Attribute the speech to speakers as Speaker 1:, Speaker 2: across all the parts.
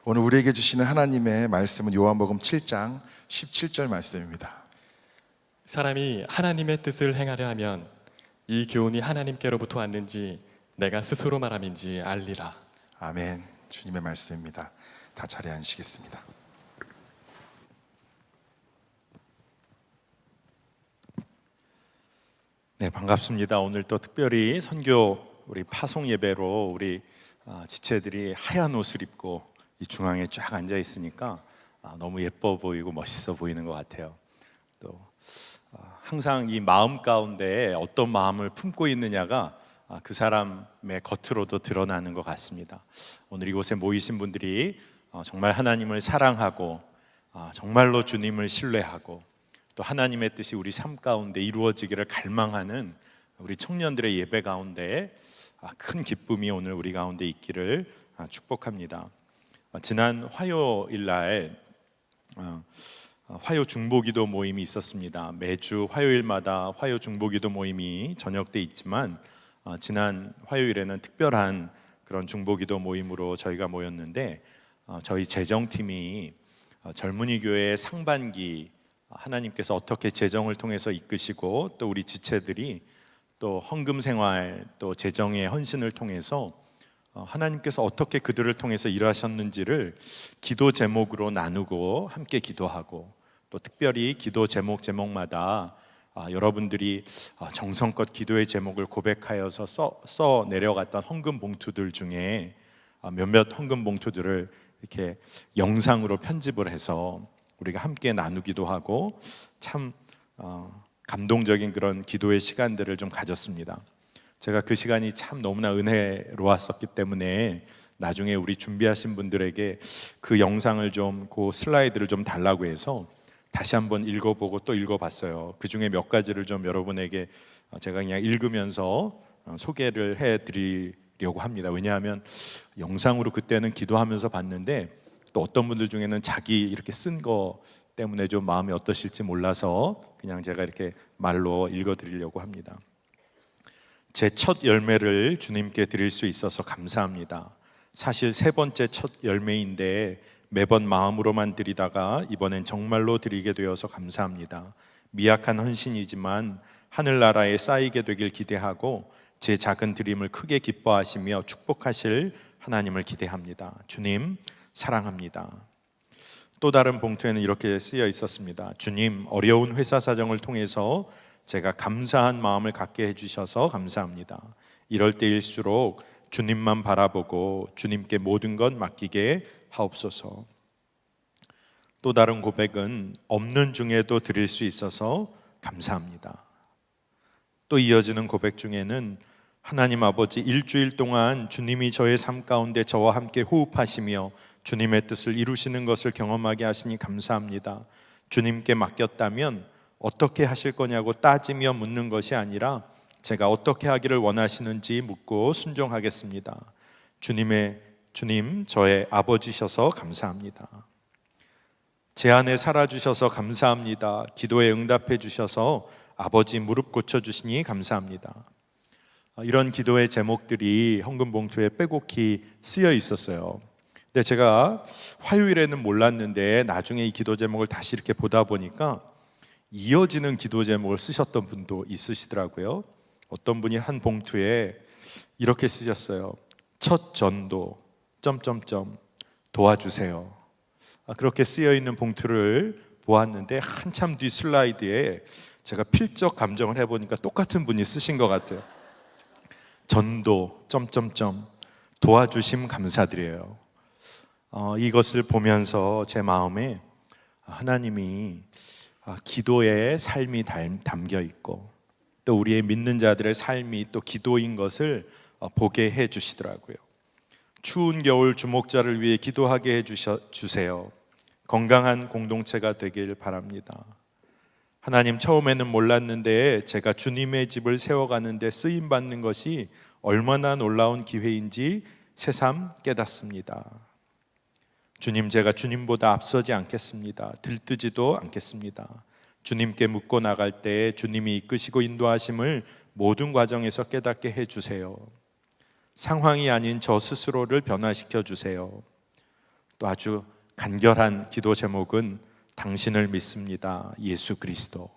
Speaker 1: 오늘 우리에게 주시는 하나님의 말씀은 요한복음 7장 17절 말씀입니다.
Speaker 2: 사람이 하나님의 뜻을 행하려 하면 이 교훈이 하나님께로부터 왔는지 내가 스스로 말함인지 알리라.
Speaker 1: 아멘. 주님의 말씀입니다. 다 자리에 앉으시겠습니다.
Speaker 3: 네, 반갑습니다. 오늘 또 특별히 선교 우리 파송 예배로 우리 지체들이 하얀 옷을 입고 이 중앙에 쫙 앉아 있으니까 너무 예뻐 보이고 멋있어 보이는 것 같아요. 또 항상 이 마음 가운데 어떤 마음을 품고 있느냐가 그 사람의 겉으로도 드러나는 것 같습니다. 오늘 이곳에 모이신 분들이 정말 하나님을 사랑하고 정말로 주님을 신뢰하고 또 하나님의 뜻이 우리 삶 가운데 이루어지기를 갈망하는 우리 청년들의 예배 가운데 큰 기쁨이 오늘 우리 가운데 있기를 축복합니다. 지난 화요일 날 화요 중보기도 모임이 있었습니다. 매주 화요일마다 화요 중보기도 모임이 저녁 때 있지만 지난 화요일에는 특별한 그런 중보기도 모임으로 저희가 모였는데 저희 재정팀이 젊은이 교회 상반기 하나님께서 어떻게 재정을 통해서 이끄시고 또 우리 지체들이 또 헌금 생활 또 재정의 헌신을 통해서 하나님께서 어떻게 그들을 통해서 일하셨는지를 기도 제목으로 나누고 함께 기도하고 또 특별히 기도 제목마다 여러분들이 정성껏 기도의 제목을 고백하여서 써 내려갔던 헌금 봉투들 중에 몇몇 헌금 봉투들을 이렇게 영상으로 편집을 해서 우리가 함께 나누기도 하고 참 감동적인 그런 기도의 시간들을 좀 가졌습니다. 제가 그 시간이 참 너무나 은혜로웠었기 때문에 나중에 우리 준비하신 분들에게 그 영상을 좀, 그 슬라이드를 좀 달라고 해서 다시 한번 읽어보고 또 읽어봤어요. 그 중에 몇 가지를 좀 여러분에게 제가 그냥 읽으면서 소개를 해드리려고 합니다. 왜냐하면 영상으로 그때는 기도하면서 봤는데 또 어떤 분들 중에는 자기 이렇게 쓴 거 때문에 좀 마음이 어떠실지 몰라서 그냥 제가 이렇게 말로 읽어드리려고 합니다. 제 첫 열매를 주님께 드릴 수 있어서 감사합니다. 사실 세 번째 첫 열매인데 매번 마음으로만 드리다가 이번엔 정말로 드리게 되어서 감사합니다. 미약한 헌신이지만 하늘나라에 쌓이게 되길 기대하고 제 작은 드림을 크게 기뻐하시며 축복하실 하나님을 기대합니다. 주님 사랑합니다. 또 다른 봉투에는 이렇게 쓰여 있었습니다. 주님, 어려운 회사 사정을 통해서 제가 감사한 마음을 갖게 해주셔서 감사합니다. 이럴 때일수록 주님만 바라보고 주님께 모든 것 맡기게 하옵소서. 또 다른 고백은 없는 중에도 드릴 수 있어서 감사합니다. 또 이어지는 고백 중에는 하나님 아버지, 일주일 동안 주님이 저의 삶 가운데 저와 함께 호흡하시며 주님의 뜻을 이루시는 것을 경험하게 하시니 감사합니다. 주님께 맡겼다면 어떻게 하실 거냐고 따지며 묻는 것이 아니라 제가 어떻게 하기를 원하시는지 묻고 순종하겠습니다. 주님, 저의 아버지셔서 감사합니다. 제 안에 살아주셔서 감사합니다. 기도에 응답해 주셔서 아버지 무릎 고쳐주시니 감사합니다. 이런 기도의 제목들이 헌금 봉투에 빼곡히 쓰여 있었어요. 근데 제가 화요일에는 몰랐는데 나중에 이 기도 제목을 다시 이렇게 보다 보니까 이어지는 기도 제목을 쓰셨던 분도 있으시더라고요. 어떤 분이 한 봉투에 이렇게 쓰셨어요. 첫 전도 도와주세요. 그렇게 쓰여 있는 봉투를 보았는데 한참 뒤 슬라이드에 제가 필적 감정을 해보니까 똑같은 분이 쓰신 것 같아요. 전도 도와주심 감사드려요. 이것을 보면서 제 마음에 하나님이 기도의 삶이 담겨 있고 또 우리의 믿는 자들의 삶이 또 기도인 것을 보게 해 주시더라고요. 추운 겨울 주목자를 위해 기도하게 해 주세요. 건강한 공동체가 되길 바랍니다. 하나님, 처음에는 몰랐는데 제가 주님의 집을 세워가는데 쓰임받는 것이 얼마나 놀라운 기회인지 새삼 깨닫습니다. 주님, 제가 주님보다 앞서지 않겠습니다. 들뜨지도 않겠습니다. 주님께 묻고 나갈 때 주님이 이끄시고 인도하심을 모든 과정에서 깨닫게 해주세요. 상황이 아닌 저 스스로를 변화시켜 주세요. 또 아주 간결한 기도 제목은 당신을 믿습니다, 예수 그리스도.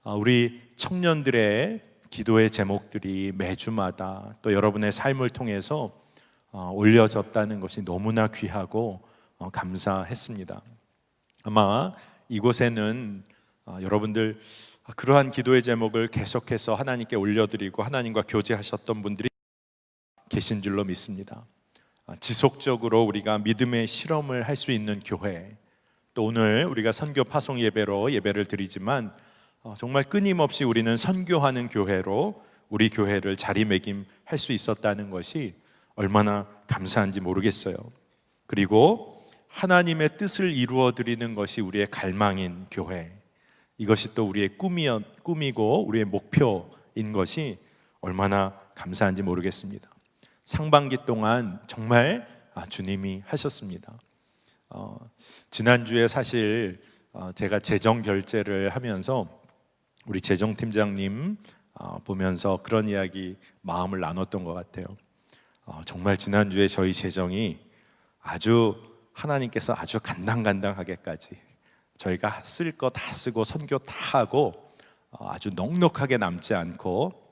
Speaker 3: 우리 청년들의 기도의 제목들이 매주마다 또 여러분의 삶을 통해서 올려졌다는 것이 너무나 귀하고 감사했습니다. 아마 이곳에는 여러분들 그러한 기도의 제목을 계속해서 하나님께 올려드리고 하나님과 교제하셨던 분들이 계신 줄로 믿습니다. 지속적으로 우리가 믿음의 실험을 할 수 있는 교회, 또 오늘 우리가 선교 파송 예배로 예배를 드리지만 정말 끊임없이 우리는 선교하는 교회로 우리 교회를 자리매김할 수 있었다는 것이 얼마나 감사한지 모르겠어요. 그리고 하나님의 뜻을 이루어 드리는 것이 우리의 갈망인 교회, 이것이 또 우리의 꿈이고 우리의 목표인 것이 얼마나 감사한지 모르겠습니다. 상반기 동안 정말 주님이 하셨습니다. 지난주에 사실 제가 재정 결제를 하면서 우리 재정팀장님 보면서 그런 이야기 마음을 나눴던 것 같아요. 정말 지난주에 저희 재정이 아주 하나님께서 아주 간당간당하게까지 저희가 쓸 거 다 쓰고 선교 다 하고 아주 넉넉하게 남지 않고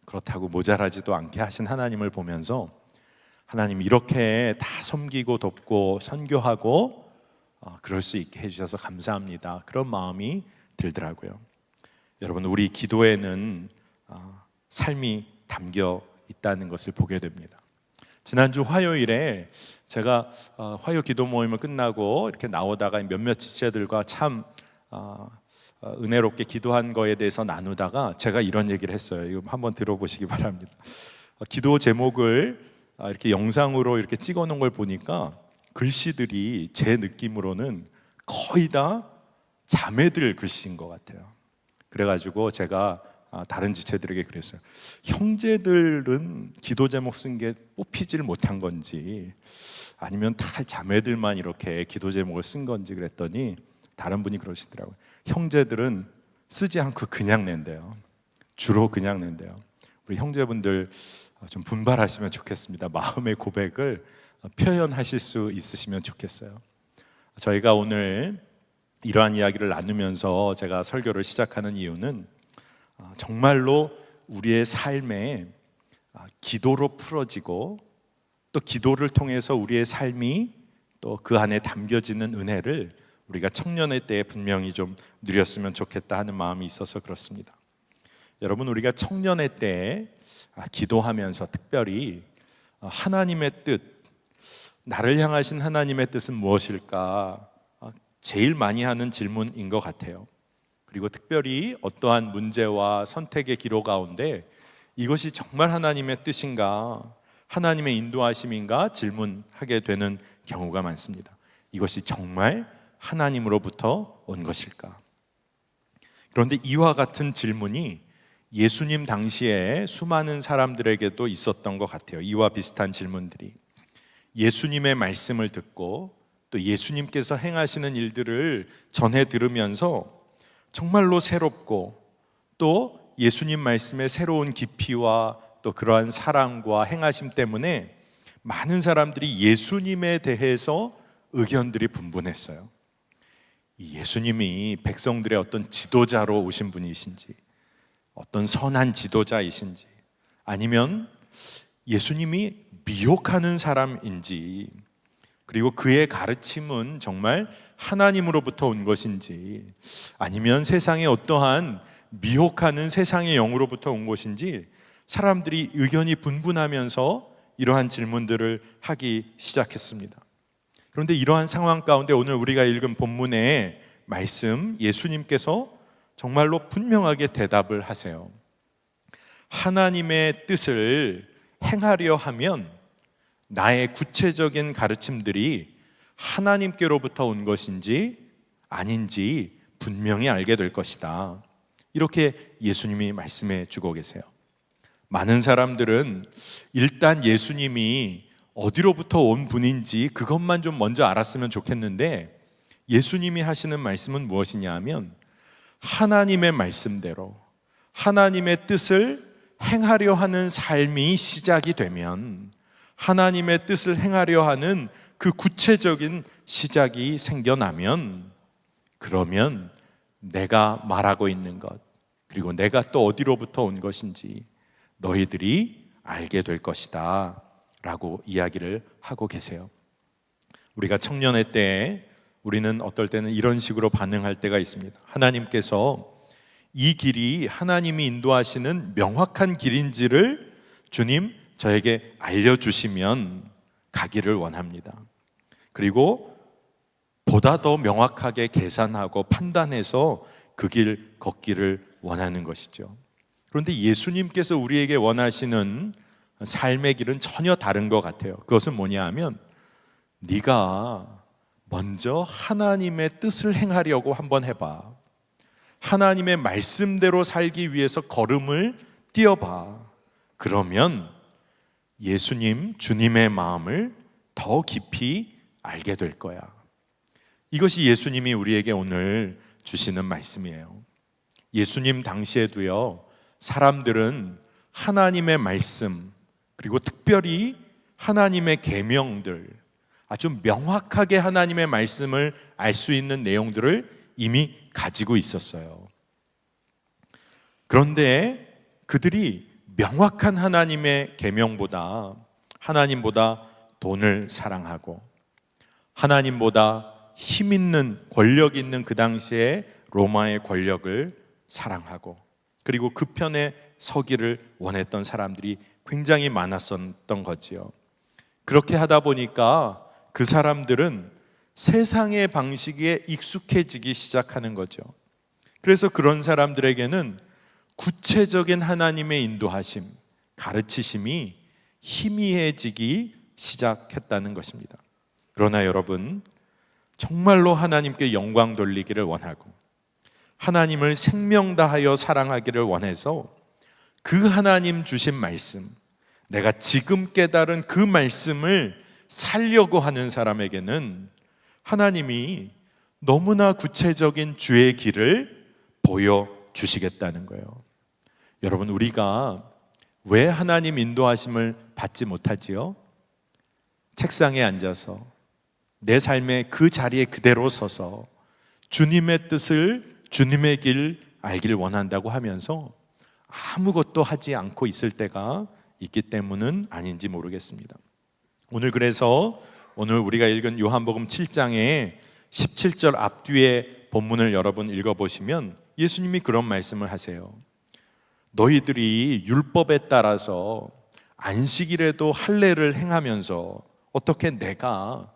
Speaker 3: 그렇다고 모자라지도 않게 하신 하나님을 보면서 하나님 이렇게 다 섬기고 돕고 선교하고 그럴 수 있게 해주셔서 감사합니다, 그런 마음이 들더라고요. 여러분, 우리 기도에는 삶이 담겨 있다는 것을 보게 됩니다. 지난주 화요일에 제가 화요 기도 모임을 끝나고 이렇게 나오다가 몇몇 지체들과 참 은혜롭게 기도한 거에 대해서 나누다가 제가 이런 얘기를 했어요. 이거 한번 들어보시기 바랍니다. 기도 제목을 이렇게 영상으로 이렇게 찍어 놓은 걸 보니까 글씨들이 제 느낌으로는 거의 다 자매들 글씨인 것 같아요. 그래가지고 제가 다른 지체들에게 그랬어요. 형제들은 기도 제목 쓴 게 뽑히질 못한 건지 아니면 다 자매들만 이렇게 기도 제목을 쓴 건지 그랬더니 다른 분이 그러시더라고요. 형제들은 쓰지 않고 그냥 낸대요. 주로 그냥 낸대요. 우리 형제분들 좀 분발하시면 좋겠습니다. 마음의 고백을 표현하실 수 있으시면 좋겠어요. 저희가 오늘 이러한 이야기를 나누면서 제가 설교를 시작하는 이유는 정말로 우리의 삶에 기도로 풀어지고 또 기도를 통해서 우리의 삶이 또 그 안에 담겨지는 은혜를 우리가 청년의 때에 분명히 좀 누렸으면 좋겠다 하는 마음이 있어서 그렇습니다. 여러분, 우리가 청년의 때에 기도하면서 특별히 하나님의 뜻, 나를 향하신 하나님의 뜻은 무엇일까 제일 많이 하는 질문인 것 같아요. 그리고 특별히 어떠한 문제와 선택의 기로 가운데 이것이 정말 하나님의 뜻인가, 하나님의 인도하심인가 질문하게 되는 경우가 많습니다. 이것이 정말 하나님으로부터 온 것일까? 그런데 이와 같은 질문이 예수님 당시에 수많은 사람들에게도 있었던 것 같아요. 이와 비슷한 질문들이 예수님의 말씀을 듣고 또 예수님께서 행하시는 일들을 전해 들으면서 정말로 새롭고 또 예수님 말씀의 새로운 깊이와 또 그러한 사랑과 행하심 때문에 많은 사람들이 예수님에 대해서 의견들이 분분했어요. 이 예수님이 백성들의 어떤 지도자로 오신 분이신지, 어떤 선한 지도자이신지, 아니면 예수님이 미혹하는 사람인지, 그리고 그의 가르침은 정말 하나님으로부터 온 것인지, 아니면 세상에 어떠한 미혹하는 세상의 영으로부터 온 것인지 사람들이 의견이 분분하면서 이러한 질문들을 하기 시작했습니다. 그런데 이러한 상황 가운데 오늘 우리가 읽은 본문의 말씀, 예수님께서 정말로 분명하게 대답을 하세요. 하나님의 뜻을 행하려 하면 나의 구체적인 가르침들이 하나님께로부터 온 것인지 아닌지 분명히 알게 될 것이다. 이렇게 예수님이 말씀해 주고 계세요. 많은 사람들은 일단 예수님이 어디로부터 온 분인지 그것만 좀 먼저 알았으면 좋겠는데, 예수님이 하시는 말씀은 무엇이냐 하면 하나님의 말씀대로 하나님의 뜻을 행하려 하는 삶이 시작이 되면, 하나님의 뜻을 행하려 하는 그 구체적인 시작이 생겨나면, 그러면 내가 말하고 있는 것, 그리고 내가 또 어디로부터 온 것인지 너희들이 알게 될 것이다 라고 이야기를 하고 계세요. 우리가 청년의 때에 우리는 어떨 때는 이런 식으로 반응할 때가 있습니다. 하나님께서 이 길이 하나님이 인도하시는 명확한 길인지를 주님 저에게 알려주시면 가기를 원합니다. 그리고 보다 더 명확하게 계산하고 판단해서 그 길 걷기를 원하는 것이죠. 그런데 예수님께서 우리에게 원하시는 삶의 길은 전혀 다른 것 같아요. 그것은 뭐냐 하면, 네가 먼저 하나님의 뜻을 행하려고 한번 해봐. 하나님의 말씀대로 살기 위해서 걸음을 띄어봐. 그러면 예수님, 주님의 마음을 더 깊이 알게 될 거야. 이것이 예수님이 우리에게 오늘 주시는 말씀이에요. 예수님 당시에도요, 사람들은 하나님의 말씀, 그리고 특별히 하나님의 계명들, 아주 명확하게 하나님의 말씀을 알 수 있는 내용들을 이미 가지고 있었어요. 그런데 그들이 명확한 하나님의 계명보다, 하나님보다 돈을 사랑하고, 하나님보다 힘 있는, 권력 있는 그 당시에 로마의 권력을 사랑하고, 그리고 그 편에 서기를 원했던 사람들이 굉장히 많았었던 거지요. 그렇게 하다 보니까 그 사람들은 세상의 방식에 익숙해지기 시작하는 거죠. 그래서 그런 사람들에게는 구체적인 하나님의 인도하심, 가르치심이 희미해지기 시작했다는 것입니다. 그러나 여러분, 정말로 하나님께 영광 돌리기를 원하고 하나님을 생명 다하여 사랑하기를 원해서 그 하나님 주신 말씀, 내가 지금 깨달은 그 말씀을 살려고 하는 사람에게는 하나님이 너무나 구체적인 주의 길을 보여주시겠다는 거예요. 여러분, 우리가 왜 하나님 인도하심을 받지 못하지요? 책상에 앉아서 내 삶의 그 자리에 그대로 서서 주님의 뜻을, 주님의 길 알기를 원한다고 하면서 아무것도 하지 않고 있을 때가 있기 때문은 아닌지 모르겠습니다. 그래서 오늘 우리가 읽은 요한복음 7장의 17절 앞뒤의 본문을 여러분 읽어보시면 예수님이 그런 말씀을 하세요. 너희들이 율법에 따라서 안식일에도 할례를 행하면서 어떻게 내가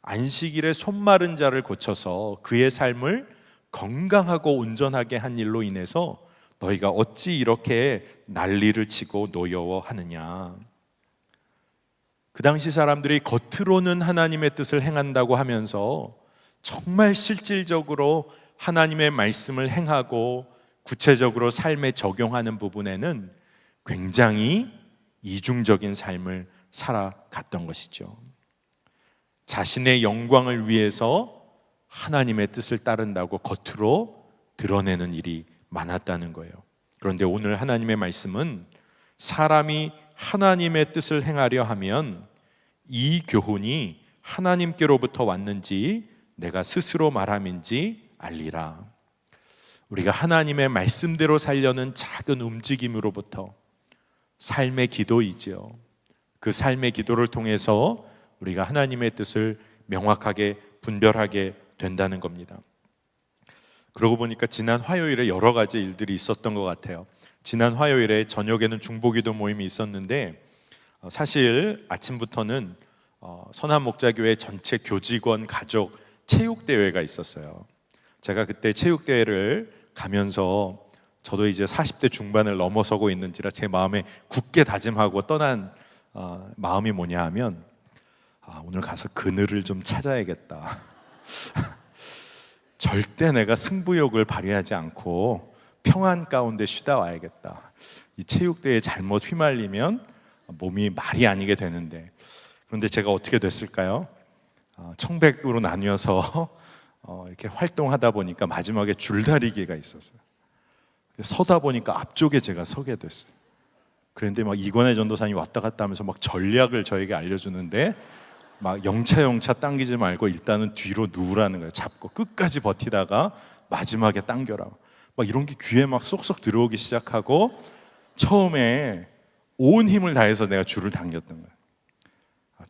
Speaker 3: 안식일에 손마른 자를 고쳐서 그의 삶을 건강하고 온전하게 한 일로 인해서 너희가 어찌 이렇게 난리를 치고 노여워하느냐. 그 당시 사람들이 겉으로는 하나님의 뜻을 행한다고 하면서 정말 실질적으로 하나님의 말씀을 행하고 구체적으로 삶에 적용하는 부분에는 굉장히 이중적인 삶을 살아갔던 것이죠. 자신의 영광을 위해서 하나님의 뜻을 따른다고 겉으로 드러내는 일이 많았다는 거예요. 그런데 오늘 하나님의 말씀은 사람이 하나님의 뜻을 행하려 하면 이 교훈이 하나님께로부터 왔는지 내가 스스로 말함인지 알리라. 우리가 하나님의 말씀대로 살려는 작은 움직임으로부터 삶의 기도이지요. 그 삶의 기도를 통해서 우리가 하나님의 뜻을 명확하게 분별하게 된다는 겁니다. 그러고 보니까 지난 화요일에 여러 가지 일들이 있었던 것 같아요. 지난 화요일에 저녁에는 중보기도 모임이 있었는데 사실 아침부터는 선한목자교회 전체 교직원 가족 체육대회가 있었어요. 제가 그때 체육대회를 가면서 저도 이제 40대 중반을 넘어서고 있는지라 제 마음에 굳게 다짐하고 떠난 마음이 뭐냐 하면 오늘 가서 그늘을 좀 찾아야겠다. 절대 내가 승부욕을 발휘하지 않고 평안 가운데 쉬다 와야겠다. 이 체육대회에 잘못 휘말리면 몸이 말이 아니게 되는데, 그런데 제가 어떻게 됐을까요? 청백으로 나뉘어서 이렇게 활동하다 보니까 마지막에 줄다리기가 있었어요. 서다 보니까 앞쪽에 제가 서게 됐어요. 그런데 막 이권혜 전도사님이 왔다 갔다 하면서 막 전략을 저에게 알려주는데 막 영차 당기지 말고 일단은 뒤로 누우라는 거예요. 잡고 끝까지 버티다가 마지막에 당겨라. 막 이런 게 귀에 막 쏙쏙 들어오기 시작하고 처음에 온 힘을 다해서 내가 줄을 당겼던 거예요.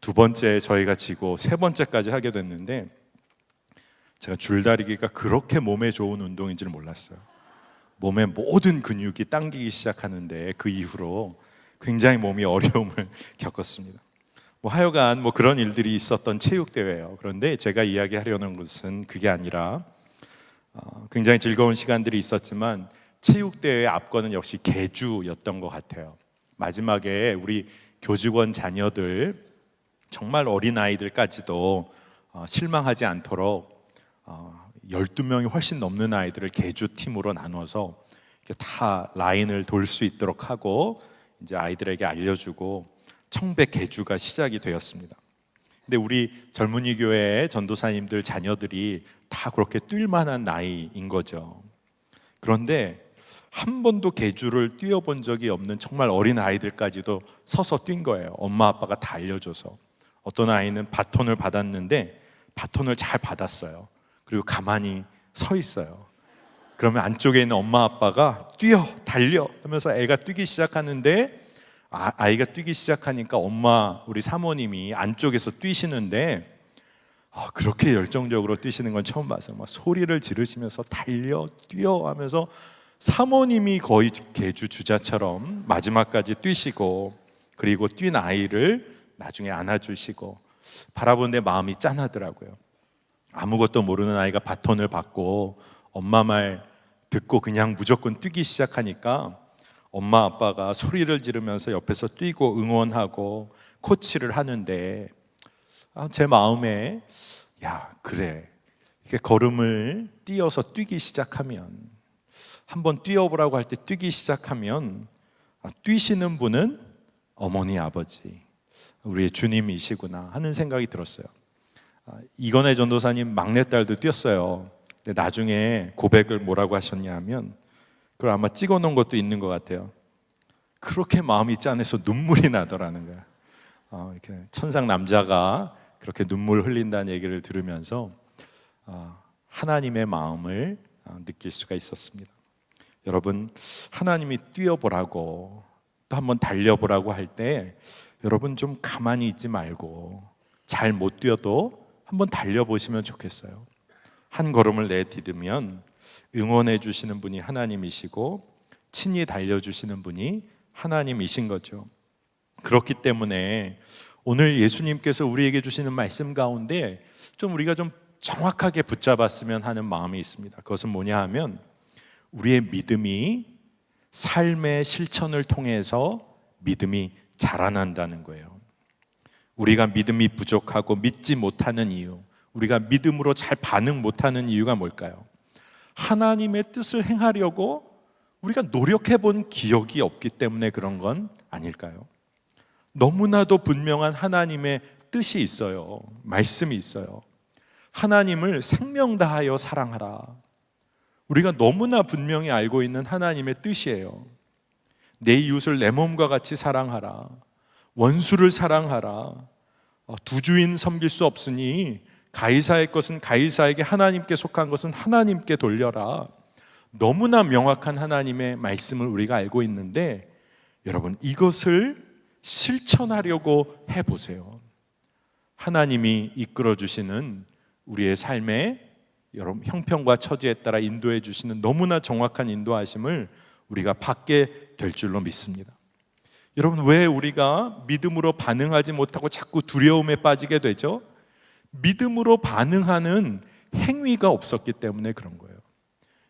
Speaker 3: 두 번째 저희가 지고 세 번째까지 하게 됐는데 제가 줄다리기가 그렇게 몸에 좋은 운동인지를 몰랐어요. 몸의 모든 근육이 당기기 시작하는데 그 이후로 굉장히 몸이 어려움을 겪었습니다. 하여간 그런 일들이 있었던 체육대회예요. 그런데 제가 이야기하려는 것은 그게 아니라 굉장히 즐거운 시간들이 있었지만 체육대회의 앞권은 역시 계주였던 것 같아요. 마지막에 우리 교직원 자녀들, 정말 어린아이들까지도 실망하지 않도록 12명이 훨씬 넘는 아이들을 계주팀으로 나눠서 다 라인을 돌 수 있도록 하고 이제 아이들에게 알려주고 청백 계주가 시작이 되었습니다. 근데 우리 젊은이 교회의 전도사님들 자녀들이 다 그렇게 뛸 만한 나이인 거죠. 그런데 한 번도 계주를 뛰어본 적이 없는 정말 어린 아이들까지도 서서 뛴 거예요. 엄마 아빠가 다 알려줘서. 어떤 아이는 바톤을 받았는데 바톤을 잘 받았어요. 그리고 가만히 서 있어요. 그러면 안쪽에 있는 엄마 아빠가 뛰어 달려 하면서 애가 뛰기 시작하는데 아이가 뛰기 시작하니까 우리 사모님이 안쪽에서 뛰시는데 그렇게 열정적으로 뛰시는 건 처음 봤어요. 막 소리를 지르시면서 달려 뛰어 하면서 사모님이 거의 계주 주자처럼 마지막까지 뛰시고 그리고 뛴 아이를 나중에 안아주시고 바라보는데 마음이 짠하더라고요. 아무것도 모르는 아이가 바톤을 받고 엄마 말 듣고 그냥 무조건 뛰기 시작하니까 엄마 아빠가 소리를 지르면서 옆에서 뛰고 응원하고 코치를 하는데 제 마음에 그래, 이렇게 걸음을 뛰어서 뛰기 시작하면, 한번 뛰어보라고 할 때 뛰기 시작하면 뛰시는 분은 어머니 아버지 우리의 주님이시구나 하는 생각이 들었어요. 이건혜 전도사님 막내딸도 뛰었어요. 근데 나중에 고백을 뭐라고 하셨냐 하면 그걸 아마 찍어놓은 것도 있는 것 같아요. 그렇게 마음이 짠해서 눈물이 나더라는 거야. 이렇게 천상 남자가 그렇게 눈물 흘린다는 얘기를 들으면서 하나님의 마음을 느낄 수가 있었습니다. 여러분, 하나님이 뛰어보라고 또 한번 달려보라고 할 때 여러분 좀 가만히 있지 말고 잘 못 뛰어도 한번 달려보시면 좋겠어요. 한 걸음을 내디디면 응원해 주시는 분이 하나님이시고 친히 달려주시는 분이 하나님이신 거죠. 그렇기 때문에 오늘 예수님께서 우리에게 주시는 말씀 가운데 우리가 좀 정확하게 붙잡았으면 하는 마음이 있습니다. 그것은 뭐냐 하면 우리의 믿음이 삶의 실천을 통해서 믿음이 자라난다는 거예요. 우리가 믿음이 부족하고 믿지 못하는 이유, 우리가 믿음으로 잘 반응 못하는 이유가 뭘까요? 하나님의 뜻을 행하려고 우리가 노력해 본 기억이 없기 때문에 그런 건 아닐까요? 너무나도 분명한 하나님의 뜻이 있어요. 말씀이 있어요. 하나님을 생명 다하여 사랑하라. 우리가 너무나 분명히 알고 있는 하나님의 뜻이에요. 내 이웃을 내 몸과 같이 사랑하라. 원수를 사랑하라. 두 주인 섬길 수 없으니 가이사의 것은 가이사에게, 하나님께 속한 것은 하나님께 돌려라. 너무나 명확한 하나님의 말씀을 우리가 알고 있는데 여러분, 이것을 실천하려고 해보세요. 하나님이 이끌어주시는 우리의 삶에 여러분 형편과 처지에 따라 인도해 주시는 너무나 정확한 인도하심을 우리가 받게 될 줄로 믿습니다. 여러분, 왜 우리가 믿음으로 반응하지 못하고 자꾸 두려움에 빠지게 되죠? 믿음으로 반응하는 행위가 없었기 때문에 그런 거예요.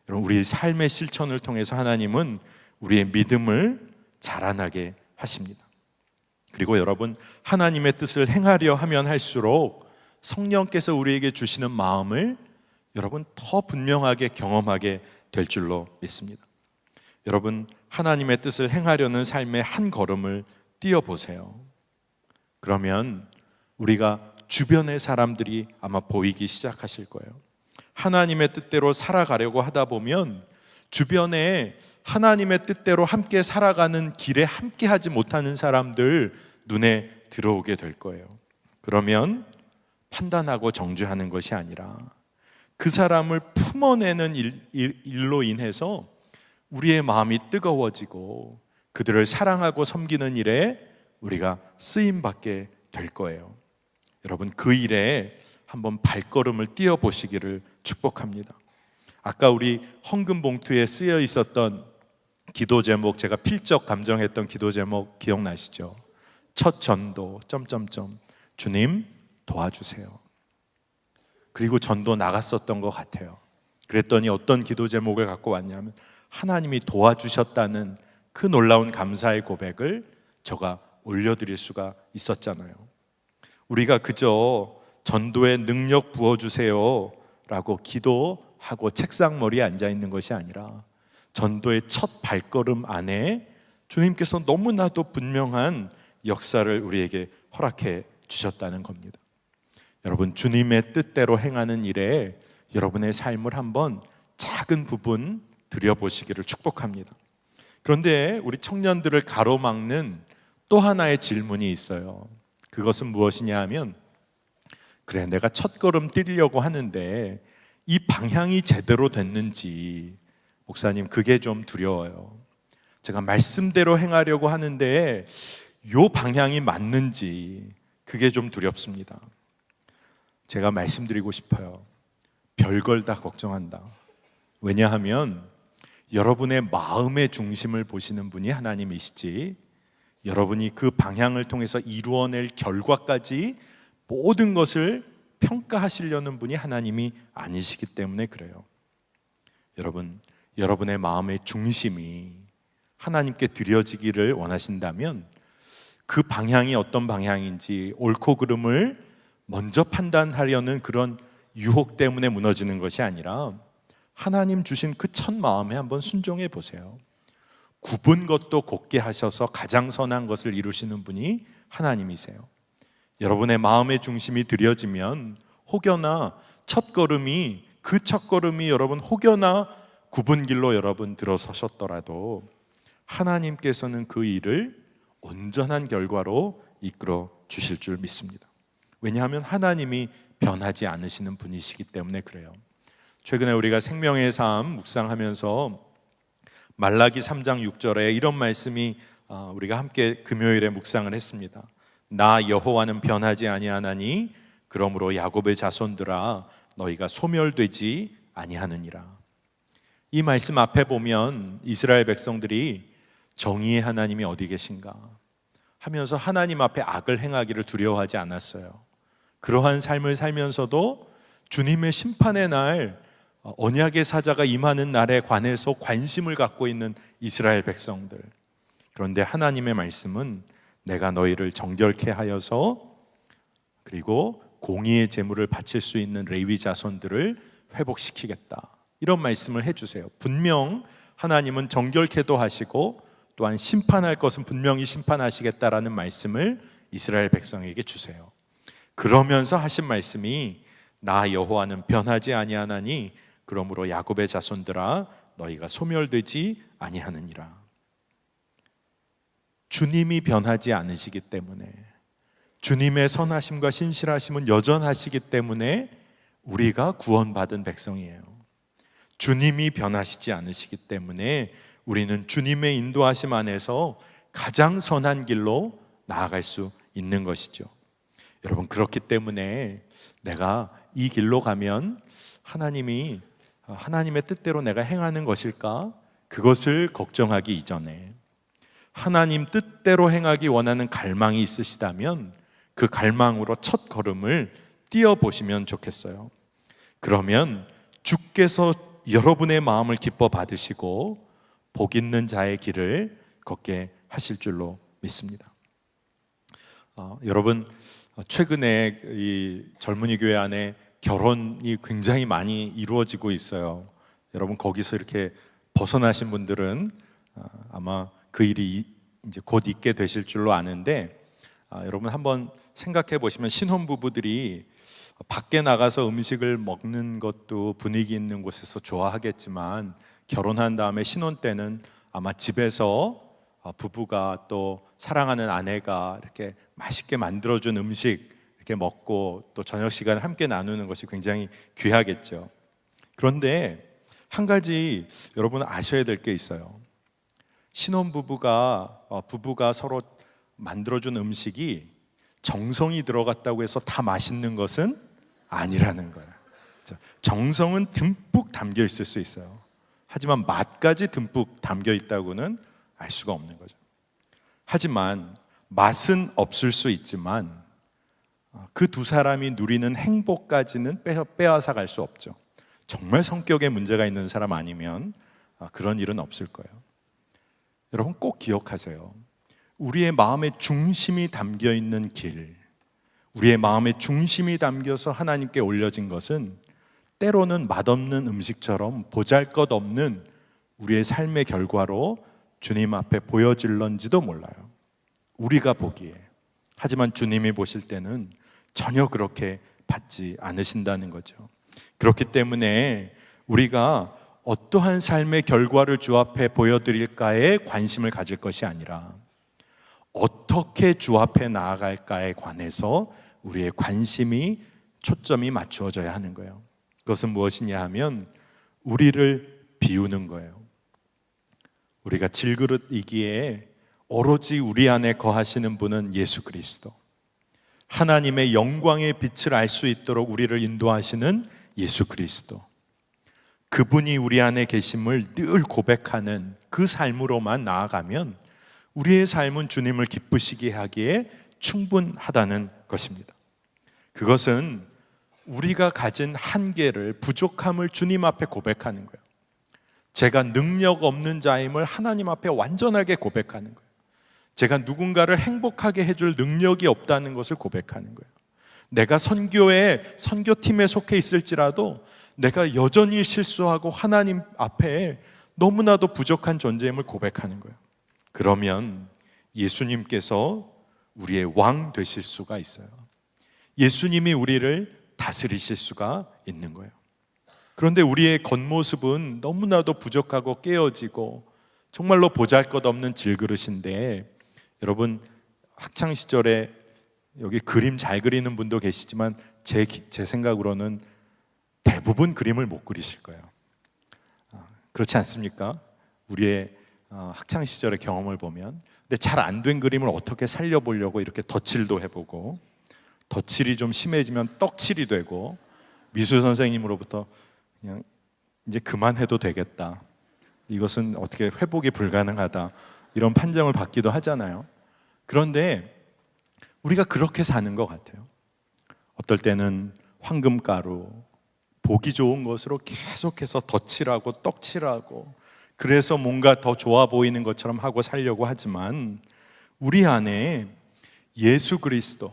Speaker 3: 여러분, 우리 삶의 실천을 통해서 하나님은 우리의 믿음을 자라나게 하십니다. 그리고 여러분, 하나님의 뜻을 행하려 하면 할수록 성령께서 우리에게 주시는 마음을 여러분 더 분명하게 경험하게 될 줄로 믿습니다. 여러분, 하나님의 뜻을 행하려는 삶의 한 걸음을 뛰어보세요. 그러면 우리가 주변의 사람들이 아마 보이기 시작하실 거예요. 하나님의 뜻대로 살아가려고 하다 보면 주변에 하나님의 뜻대로 함께 살아가는 길에 함께 하지 못하는 사람들 눈에 들어오게 될 거예요. 그러면 판단하고 정죄하는 것이 아니라 그 사람을 품어내는 일로 인해서 우리의 마음이 뜨거워지고 그들을 사랑하고 섬기는 일에 우리가 쓰임받게 될 거예요. 여러분, 그 일에 한번 발걸음을 띄워보시기를 축복합니다. 아까 우리 헌금 봉투에 쓰여 있었던 기도 제목, 제가 필적 감정했던 기도 제목 기억나시죠? 첫 전도 주님 도와주세요. 그리고 전도 나갔었던 것 같아요. 그랬더니 어떤 기도 제목을 갖고 왔냐면 하나님이 도와주셨다는 그 놀라운 감사의 고백을 제가 올려드릴 수가 있었잖아요. 우리가 그저 전도에 능력 부어주세요 라고 기도하고 책상머리에 앉아있는 것이 아니라 전도의 첫 발걸음 안에 주님께서 너무나도 분명한 역사를 우리에게 허락해 주셨다는 겁니다. 여러분, 주님의 뜻대로 행하는 일에 여러분의 삶을 한번 작은 부분 들여보시기를 축복합니다. 그런데 우리 청년들을 가로막는 또 하나의 질문이 있어요. 그것은 무엇이냐 하면, 그래, 내가 첫걸음 뛰려고 하는데 이 방향이 제대로 됐는지, 목사님, 그게 좀 두려워요. 제가 말씀대로 행하려고 하는데 요 방향이 맞는지 그게 좀 두렵습니다. 제가 말씀드리고 싶어요. 별걸 다 걱정한다. 왜냐하면 여러분의 마음의 중심을 보시는 분이 하나님이시지, 여러분이 그 방향을 통해서 이루어낼 결과까지 모든 것을 평가하시려는 분이 하나님이 아니시기 때문에 그래요. 여러분, 여러분의 마음의 중심이 하나님께 드려지기를 원하신다면 그 방향이 어떤 방향인지 옳고 그름을 먼저 판단하려는 그런 유혹 때문에 무너지는 것이 아니라 하나님 주신 그 첫 마음에 한번 순종해 보세요. 굽은 것도 곱게 하셔서 가장 선한 것을 이루시는 분이 하나님이세요. 여러분의 마음의 중심이 드려지면 혹여나 첫걸음이, 그 첫걸음이 여러분 혹여나 굽은 길로 여러분 들어서셨더라도 하나님께서는 그 일을 온전한 결과로 이끌어 주실 줄 믿습니다. 왜냐하면 하나님이 변하지 않으시는 분이시기 때문에 그래요. 최근에 우리가 생명의 삶 묵상하면서 말라기 3장 6절에 이런 말씀이 우리가 함께 금요일에 묵상을 했습니다. 나 여호와는 변하지 아니하나니 그러므로 야곱의 자손들아 너희가 소멸되지 아니하느니라. 이 말씀 앞에 보면 이스라엘 백성들이 정의의 하나님이 어디 계신가 하면서 하나님 앞에 악을 행하기를 두려워하지 않았어요. 그러한 삶을 살면서도 주님의 심판의 날, 언약의 사자가 임하는 날에 관해서 관심을 갖고 있는 이스라엘 백성들. 그런데 하나님의 말씀은 내가 너희를 정결케 하여서 그리고 공의의 제물을 바칠 수 있는 레위 자손들을 회복시키겠다, 이런 말씀을 해주세요. 분명 하나님은 정결케도 하시고 또한 심판할 것은 분명히 심판하시겠다라는 말씀을 이스라엘 백성에게 주세요. 그러면서 하신 말씀이 나 여호와는 변하지 아니하나니 그러므로 야곱의 자손들아 너희가 소멸되지 아니하느니라. 주님이 변하지 않으시기 때문에, 주님의 선하심과 신실하심은 여전하시기 때문에 우리가 구원받은 백성이에요. 주님이 변하시지 않으시기 때문에 우리는 주님의 인도하심 안에서 가장 선한 길로 나아갈 수 있는 것이죠. 여러분, 그렇기 때문에 내가 이 길로 가면 하나님이 하나님의 뜻대로 내가 행하는 것일까? 그것을 걱정하기 이전에 하나님 뜻대로 행하기 원하는 갈망이 있으시다면 그 갈망으로 첫 걸음을 띄어보시면 좋겠어요. 그러면 주께서 여러분의 마음을 기뻐 받으시고 복 있는 자의 길을 걷게 하실 줄로 믿습니다. 여러분, 최근에 이 젊은이 교회 안에 결혼이 굉장히 많이 이루어지고 있어요. 여러분, 거기서 이렇게 벗어나신 분들은 아마 그 일이 이제 곧 있게 되실 줄로 아는데, 여러분 한번 생각해 보시면 신혼부부들이 밖에 나가서 음식을 먹는 것도 분위기 있는 곳에서 좋아하겠지만 결혼한 다음에 신혼 때는 아마 집에서 부부가 또 사랑하는 아내가 이렇게 맛있게 만들어준 음식 이렇게 먹고 또 저녁 시간을 함께 나누는 것이 굉장히 귀하겠죠. 그런데 한 가지 여러분 아셔야 될 게 있어요. 부부가 서로 만들어준 음식이 정성이 들어갔다고 해서 다 맛있는 것은 아니라는 거예요. 정성은 듬뿍 담겨 있을 수 있어요. 하지만 맛까지 듬뿍 담겨 있다고는 알 수가 없는 거죠. 하지만 맛은 없을 수 있지만 그 두 사람이 누리는 행복까지는 빼앗아 갈 수 없죠. 정말 성격에 문제가 있는 사람 아니면 그런 일은 없을 거예요. 여러분 꼭 기억하세요. 우리의 마음의 중심이 담겨 있는 길, 우리의 마음의 중심이 담겨서 하나님께 올려진 것은 때로는 맛없는 음식처럼 보잘것없는 우리의 삶의 결과로 주님 앞에 보여질런지도 몰라요. 우리가 보기에. 하지만 주님이 보실 때는 전혀 그렇게 받지 않으신다는 거죠. 그렇기 때문에 우리가 어떠한 삶의 결과를 주 앞에 보여드릴까에 관심을 가질 것이 아니라 어떻게 주 앞에 나아갈까에 관해서 우리의 관심이 초점이 맞추어져야 하는 거예요. 그것은 무엇이냐 하면 우리를 비우는 거예요. 우리가 질그릇이기에 오로지 우리 안에 거하시는 분은 예수 그리스도, 하나님의 영광의 빛을 알 수 있도록 우리를 인도하시는 예수 그리스도, 그분이 우리 안에 계심을 늘 고백하는 그 삶으로만 나아가면 우리의 삶은 주님을 기쁘시게 하기에 충분하다는 것입니다. 그것은 우리가 가진 한계를, 부족함을 주님 앞에 고백하는 거예요. 제가 능력 없는 자임을 하나님 앞에 완전하게 고백하는 거예요. 제가 누군가를 행복하게 해줄 능력이 없다는 것을 고백하는 거예요. 내가 선교팀에 속해 있을지라도 내가 여전히 실수하고 하나님 앞에 너무나도 부족한 존재임을 고백하는 거예요. 그러면 예수님께서 우리의 왕 되실 수가 있어요. 예수님이 우리를 다스리실 수가 있는 거예요. 그런데 우리의 겉모습은 너무나도 부족하고 깨어지고 정말로 보잘것없는 질그릇인데, 여러분 학창시절에 여기 그림 잘 그리는 분도 계시지만 제 생각으로는 대부분 그림을 못 그리실 거예요. 그렇지 않습니까? 우리의 학창시절의 경험을 보면. 근데 잘 안 된 그림을 어떻게 살려보려고 이렇게 덧칠도 해보고, 덧칠이 좀 심해지면 떡칠이 되고, 미술 선생님으로부터 그냥 이제 그만해도 되겠다, 이것은 어떻게 회복이 불가능하다, 이런 판정을 받기도 하잖아요. 그런데 우리가 그렇게 사는 것 같아요. 어떨 때는 황금가루, 보기 좋은 것으로 계속해서 덧칠하고 떡칠하고, 그래서 뭔가 더 좋아 보이는 것처럼 하고 살려고 하지만 우리 안에 예수 그리스도,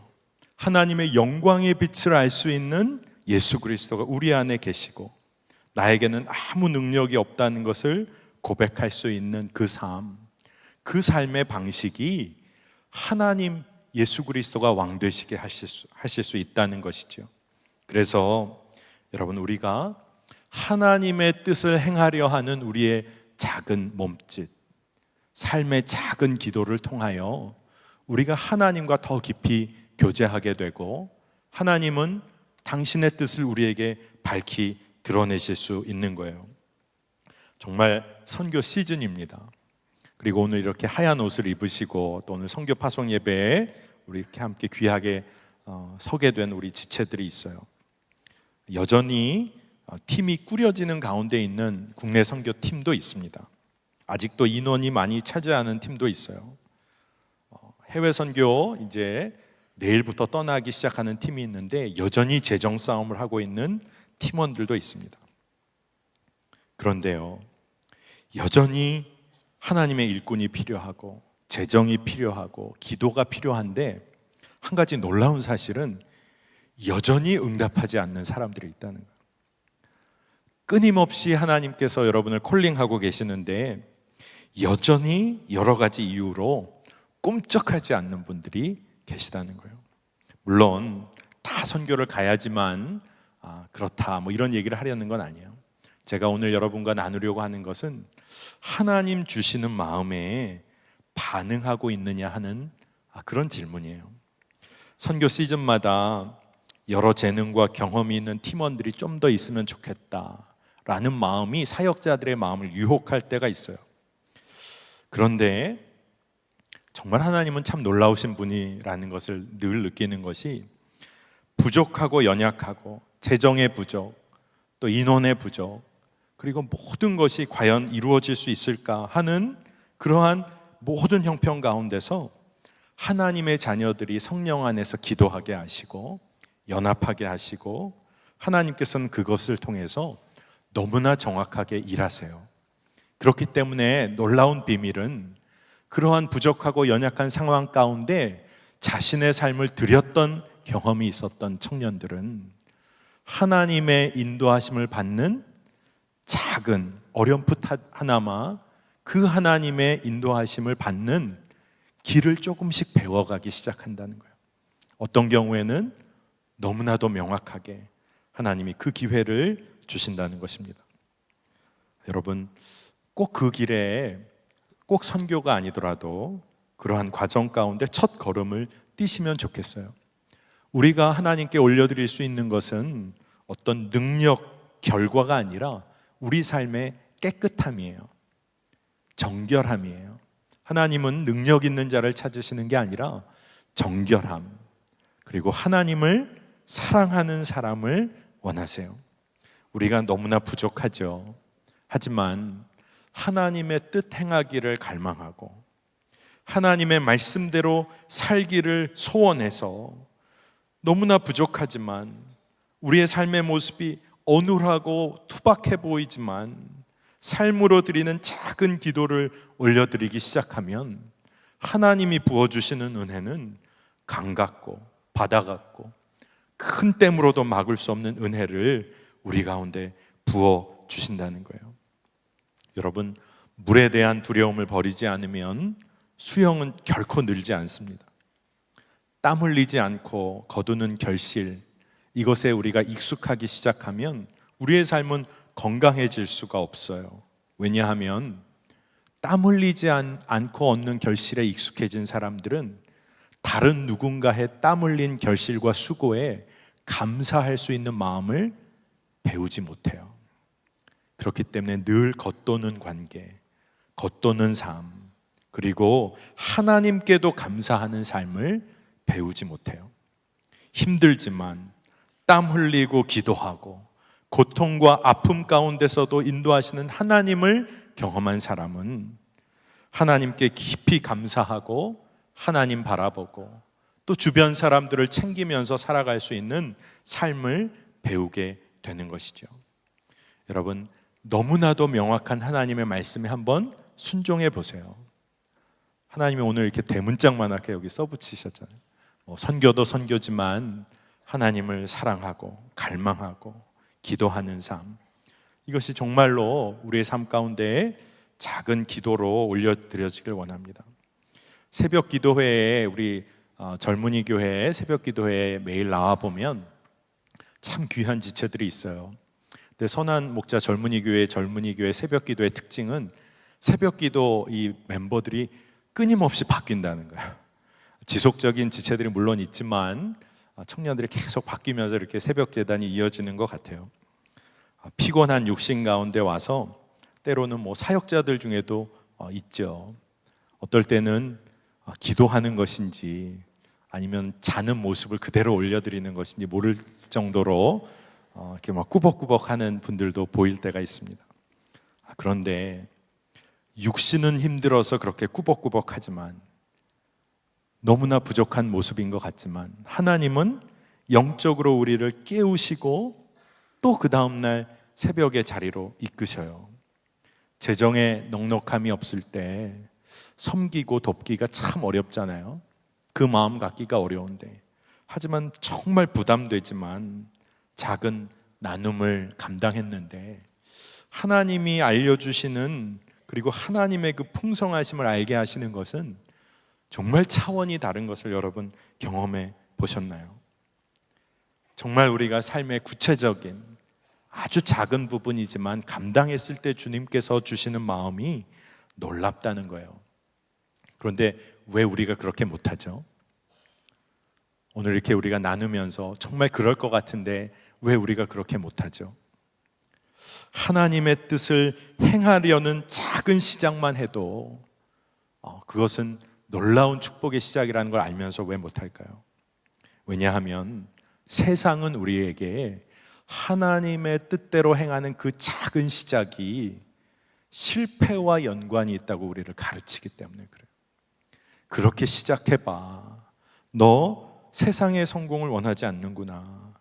Speaker 3: 하나님의 영광의 빛을 알 수 있는 예수 그리스도가 우리 안에 계시고 나에게는 아무 능력이 없다는 것을 고백할 수 있는 그 삶, 그 삶의 방식이 하나님 예수 그리스도가 왕 되시게 하실 수 있다는 것이죠. 그래서 여러분, 우리가 하나님의 뜻을 행하려 하는 우리의 작은 몸짓, 삶의 작은 기도를 통하여 우리가 하나님과 더 깊이 교제하게 되고, 하나님은 당신의 뜻을 우리에게 밝히 드러내실 수 있는 거예요. 정말 선교 시즌입니다. 그리고 오늘 이렇게 하얀 옷을 입으시고 또 오늘 선교 파송 예배에 우리 이렇게 함께 귀하게 서게 된 우리 지체들이 있어요. 여전히 팀이 꾸려지는 가운데 있는 국내 선교 팀도 있습니다. 아직도 인원이 많이 차지하는 팀도 있어요. 해외 선교 이제 내일부터 떠나기 시작하는 팀이 있는데 여전히 재정 싸움을 하고 있는 팀원들도 있습니다. 그런데요, 여전히 하나님의 일꾼이 필요하고 재정이 필요하고 기도가 필요한데, 한 가지 놀라운 사실은 여전히 응답하지 않는 사람들이 있다는 거예요. 끊임없이 하나님께서 여러분을 콜링하고 계시는데 여전히 여러 가지 이유로 꿈쩍하지 않는 분들이 계시다는 거예요. 물론 다 선교를 가야지만 그렇다 뭐 이런 얘기를 하려는 건 아니에요. 제가 오늘 여러분과 나누려고 하는 것은 하나님 주시는 마음에 반응하고 있느냐 하는 그런 질문이에요. 선교 시즌마다 여러 재능과 경험이 있는 팀원들이 좀 더 있으면 좋겠다라는 마음이 사역자들의 마음을 유혹할 때가 있어요. 그런데 정말 하나님은 참 놀라우신 분이라는 것을 늘 느끼는 것이, 부족하고 연약하고 재정의 부족, 또 인원의 부족, 그리고 모든 것이 과연 이루어질 수 있을까 하는 그러한 모든 형편 가운데서 하나님의 자녀들이 성령 안에서 기도하게 하시고 연합하게 하시고, 하나님께서는 그것을 통해서 너무나 정확하게 일하세요. 그렇기 때문에 놀라운 비밀은, 그러한 부족하고 연약한 상황 가운데 자신의 삶을 드렸던 경험이 있었던 청년들은 하나님의 인도하심을 받는 작은 어렴풋 하나마 그 하나님의 인도하심을 받는 길을 조금씩 배워가기 시작한다는 거예요. 어떤 경우에는 너무나도 명확하게 하나님이 그 기회를 주신다는 것입니다. 여러분, 꼭 그 길에 꼭 선교가 아니더라도 그러한 과정 가운데 첫 걸음을 띄시면 좋겠어요. 우리가 하나님께 올려드릴 수 있는 것은 어떤 능력, 결과가 아니라 우리 삶의 깨끗함이에요. 정결함이에요. 하나님은 능력 있는 자를 찾으시는 게 아니라 정결함, 그리고 하나님을 사랑하는 사람을 원하세요. 우리가 너무나 부족하죠. 하지만 하나님의 뜻 행하기를 갈망하고 하나님의 말씀대로 살기를 소원해서, 너무나 부족하지만 우리의 삶의 모습이 어눌하고 투박해 보이지만 삶으로 드리는 작은 기도를 올려드리기 시작하면 하나님이 부어주시는 은혜는 강 같고 바다 같고 큰 댐으로도 막을 수 없는 은혜를 우리 가운데 부어주신다는 거예요. 여러분, 물에 대한 두려움을 버리지 않으면 수영은 결코 늘지 않습니다. 땀 흘리지 않고 거두는 결실, 이것에 우리가 익숙하기 시작하면 우리의 삶은 건강해질 수가 없어요. 왜냐하면 땀 흘리지 않고 얻는 결실에 익숙해진 사람들은 다른 누군가의 땀 흘린 결실과 수고에 감사할 수 있는 마음을 배우지 못해요. 그렇기 때문에 늘 겉도는 관계, 겉도는 삶, 그리고 하나님께도 감사하는 삶을 배우지 못해요. 힘들지만 땀 흘리고 기도하고 고통과 아픔 가운데서도 인도하시는 하나님을 경험한 사람은 하나님께 깊이 감사하고 하나님 바라보고 또 주변 사람들을 챙기면서 살아갈 수 있는 삶을 배우게 되는 것이죠. 여러분, 너무나도 명확한 하나님의 말씀에 한번 순종해 보세요. 하나님이 오늘 이렇게 대문짝만하게 여기 써붙이셨잖아요. 선교도 선교지만 하나님을 사랑하고 갈망하고 기도하는 삶, 이것이 정말로 우리의 삶 가운데 작은 기도로 올려드려지길 원합니다. 새벽 기도회에 우리 젊은이 교회의 새벽 기도회에 매일 나와 보면 참 귀한 지체들이 있어요. 근데 선한 목자 젊은이 교회 새벽 기도의 특징은 새벽 기도 이 멤버들이 끊임없이 바뀐다는 거예요. 지속적인 지체들이 물론 있지만 청년들이 계속 바뀌면서 이렇게 새벽 재단이 이어지는 것 같아요. 피곤한 육신 가운데 와서 때로는 사역자들 중에도 있죠. 어떨 때는 기도하는 것인지 아니면 자는 모습을 그대로 올려드리는 것인지 모를 정도로 이렇게 막 꾸벅꾸벅하는 분들도 보일 때가 있습니다. 그런데 육신은 힘들어서 그렇게 꾸벅꾸벅하지만 너무나 부족한 모습인 것 같지만 하나님은 영적으로 우리를 깨우시고 또 그 다음날 새벽의 자리로 이끄셔요. 재정에 넉넉함이 없을 때 섬기고 돕기가 참 어렵잖아요. 그 마음 갖기가 어려운데, 하지만 정말 부담되지만 작은 나눔을 감당했는데 하나님이 알려주시는, 그리고 하나님의 그 풍성하심을 알게 하시는 것은 정말 차원이 다른 것을 여러분 경험해 보셨나요? 정말 우리가 삶의 구체적인 아주 작은 부분이지만 감당했을 때 주님께서 주시는 마음이 놀랍다는 거예요. 그런데 왜 우리가 그렇게 못하죠? 오늘 이렇게 우리가 나누면서 정말 그럴 것 같은데 왜 우리가 그렇게 못하죠? 하나님의 뜻을 행하려는 작은 시작만 해도 그것은 놀라운 축복의 시작이라는 걸 알면서 왜 못할까요? 왜냐하면 세상은 우리에게 하나님의 뜻대로 행하는 그 작은 시작이 실패와 연관이 있다고 우리를 가르치기 때문에 그래요. 그렇게 시작해봐. 너 세상의 성공을 원하지 않는구나.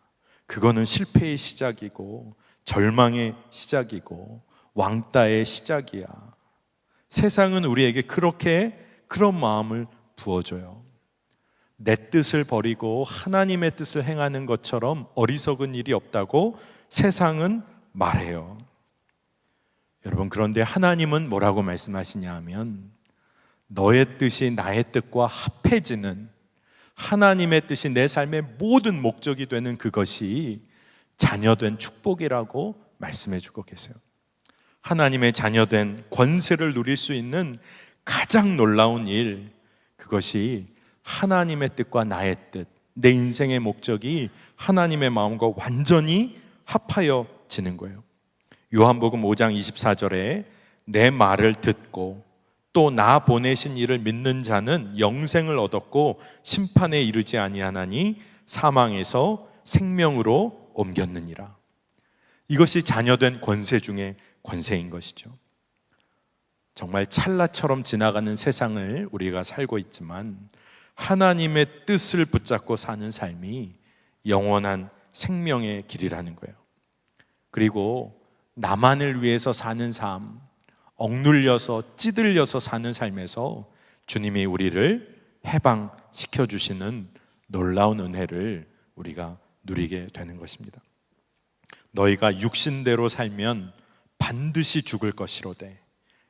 Speaker 3: 그거는 실패의 시작이고 절망의 시작이고 왕따의 시작이야. 세상은 우리에게 그런 마음을 부어줘요. 내 뜻을 버리고 하나님의 뜻을 행하는 것처럼 어리석은 일이 없다고 세상은 말해요. 여러분, 그런데 하나님은 뭐라고 말씀하시냐 하면 너의 뜻이 나의 뜻과 합해지는, 하나님의 뜻이 내 삶의 모든 목적이 되는 그것이 자녀된 축복이라고 말씀해 주고 계세요. 하나님의 자녀된 권세를 누릴 수 있는 가장 놀라운 일, 그것이 하나님의 뜻과 나의 뜻, 내 인생의 목적이 하나님의 마음과 완전히 합하여지는 거예요. 요한복음 5장 24절에 내 말을 듣고 또 나 보내신 이를 믿는 자는 영생을 얻었고 심판에 이르지 아니하나니 사망에서 생명으로 옮겼느니라. 이것이 자녀된 권세 중에 권세인 것이죠. 정말 찰나처럼 지나가는 세상을 우리가 살고 있지만 하나님의 뜻을 붙잡고 사는 삶이 영원한 생명의 길이라는 거예요. 그리고 나만을 위해서 사는 삶, 억눌려서 찌들려서 사는 삶에서 주님이 우리를 해방시켜 주시는 놀라운 은혜를 우리가 누리게 되는 것입니다. 너희가 육신대로 살면 반드시 죽을 것이로되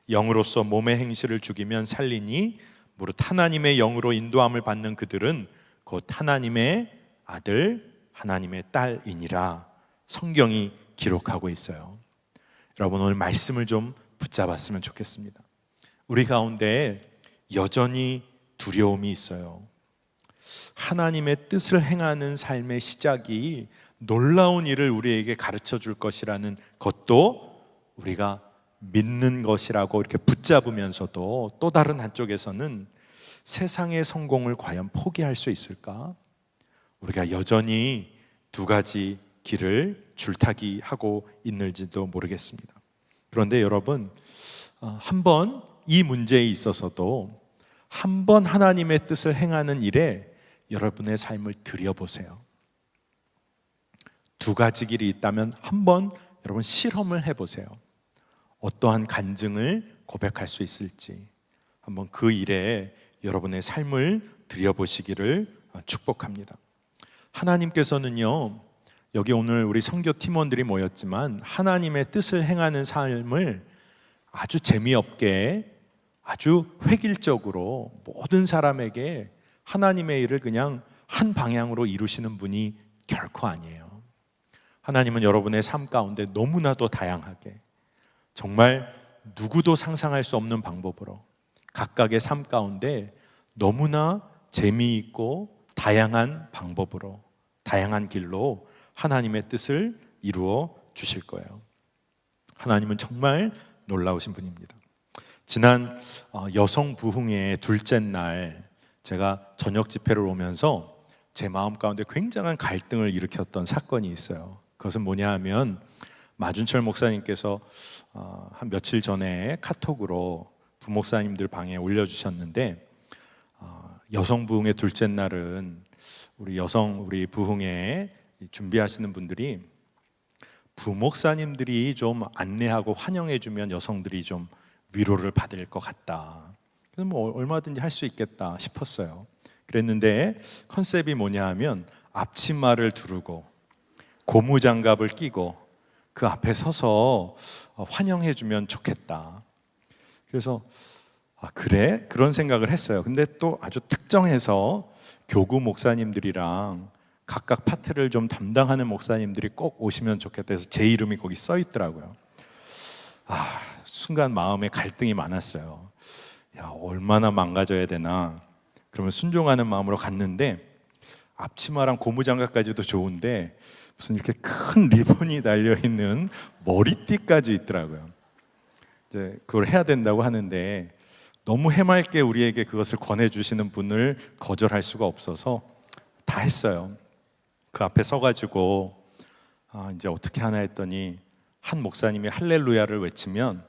Speaker 3: 영으로서 몸의 행실을 죽이면 살리니 무릇 하나님의 영으로 인도함을 받는 그들은 곧 하나님의 아들, 하나님의 딸이니라. 성경이 기록하고 있어요. 여러분, 오늘 말씀을 좀 붙잡았으면 좋겠습니다. 우리 가운데 여전히 두려움이 있어요. 하나님의 뜻을 행하는 삶의 시작이 놀라운 일을 우리에게 가르쳐 줄 것이라는 것도 우리가 믿는 것이라고 이렇게 붙잡으면서도 또 다른 한쪽에서는 세상의 성공을 과연 포기할 수 있을까? 우리가 여전히 두 가지 길을 줄타기하고 있는지도 모르겠습니다. 그런데 여러분, 한번 이 문제에 있어서도 한번 하나님의 뜻을 행하는 일에 여러분의 삶을 들여보세요. 두 가지 길이 있다면 한번 여러분 실험을 해보세요. 어떠한 간증을 고백할 수 있을지 한번 그 일에 여러분의 삶을 들여보시기를 축복합니다. 하나님께서는요, 여기 오늘 우리 선교 팀원들이 모였지만 하나님의 뜻을 행하는 삶을 아주 재미없게, 아주 획일적으로 모든 사람에게 하나님의 일을 그냥 한 방향으로 이루시는 분이 결코 아니에요. 하나님은 여러분의 삶 가운데 너무나도 다양하게, 정말 누구도 상상할 수 없는 방법으로 각각의 삶 가운데 너무나 재미있고 다양한 방법으로, 다양한 길로 하나님의 뜻을 이루어 주실 거예요. 하나님은 정말 놀라우신 분입니다. 지난 여성 부흥의 둘째 날 제가 저녁 집회를 오면서 제 마음 가운데 굉장한 갈등을 일으켰던 사건이 있어요. 그것은 뭐냐 하면 마준철 목사님께서 한 며칠 전에 카톡으로 부목사님들 방에 올려주셨는데, 여성 부흥의 둘째 날은 우리 부흥회 준비하시는 분들이 부목사님들이 좀 안내하고 환영해주면 여성들이 좀 위로를 받을 것 같다. 그래서 뭐 얼마든지 할 수 있겠다 싶었어요. 그랬는데 컨셉이 뭐냐 하면 앞치마를 두르고 고무장갑을 끼고 그 앞에 서서 환영해주면 좋겠다. 그래서 그래? 그런 생각을 했어요. 근데 또 아주 특정해서 교구 목사님들이랑 각각 파트를 좀 담당하는 목사님들이 꼭 오시면 좋겠다 해서 제 이름이 거기 써 있더라고요. 순간 마음에 갈등이 많았어요. 얼마나 망가져야 되나. 그러면 순종하는 마음으로 갔는데 앞치마랑 고무장갑까지도 좋은데 무슨 이렇게 큰 리본이 달려있는 머리띠까지 있더라고요. 이제 그걸 해야 된다고 하는데 너무 해맑게 우리에게 그것을 권해주시는 분을 거절할 수가 없어서 다 했어요. 그 앞에 서가지고 이제 어떻게 하나 했더니 한 목사님이 할렐루야를 외치면